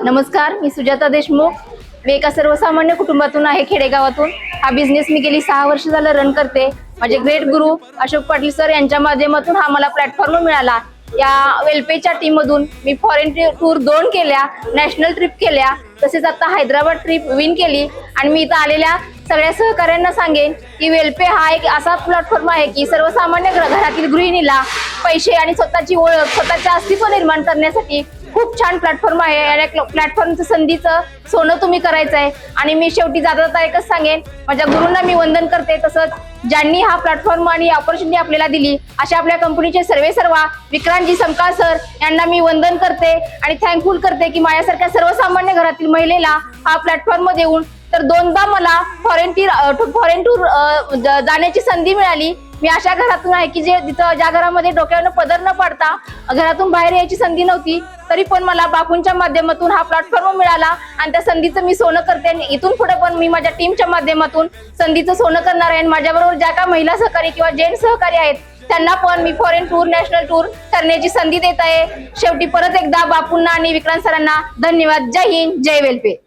नमस्कार, मी सुजाता देशमुख. मी एका सर्वसामान्य कुटुंबातून आहे, खेडेगावातून. हा बिझनेस मी गेली 6 वर्ष झालं रन करते. माझे ग्रेट गुरु अशोक पाटील सर यांच्या माध्यमातून हा मला प्लॅटफॉर्म मिळाला. या वेलपेच्या टीम मधून मी फॉरेन टूर 2 केल्या, नॅशनल ट्रिप केल्या, तसेच आता हैदराबाद ट्रिप विन केली. आणि मी इथं आलेल्या सगळ्या सहकाऱ्यांना सांगेन की वेलपे हा एक असा प्लॅटफॉर्म आहे की सर्वसामान्य घरातील गृहिणीला पैसे आणि स्वतःची ओळख, स्वतःचे अस्तित्व निर्माण करण्यासाठी खूप छान प्लॅटफॉर्म आहे. या प्लॅटफॉर्मचं संधीचं सोनं तुम्ही करायचं आहे. आणि मी शेवटी जाता एकच सांगेन, माझ्या गुरूंना मी वंदन करते. तसंच ज्यांनी हा प्लॅटफॉर्म आणि ऑपॉर्च्युनिटी आपल्याला दिली अशा आपल्या कंपनीचे सर्वा विक्रांतजी समकाळ सर यांना मी वंदन करते आणि थँकफुल करते की माझ्यासारख्या सर्वसामान्य घरातील महिलेला हा प्लॅटफॉर्म देऊन तर 2दा मला फॉरेन टूर जाण्याची संधी मिळाली. मी अशा घरातून आहे की ज्या घरामध्ये डोक्यावर पदर न पडता घरातून बाहेर यायची संधी नव्हती, तरी पण मला बापूंच्या माध्यमातून हा प्लॅटफॉर्म मिळाला आणि त्या संधीचं मी सोनं करते. आणि इथून पुढे पण मी माझ्या टीमच्या माध्यमातून संधीचं सोनं करणार आहे. माझ्याबरोबर ज्या काही महिला सहकारी किंवा जेंट्स सहकारी आहेत त्यांना पण मी फॉरेन टूर, नॅशनल टूर करण्याची संधी देत आहे. शेवटी परत एकदा बापूंना आणि विक्रांत सरांना धन्यवाद. जय हिंद, जय वेलपे.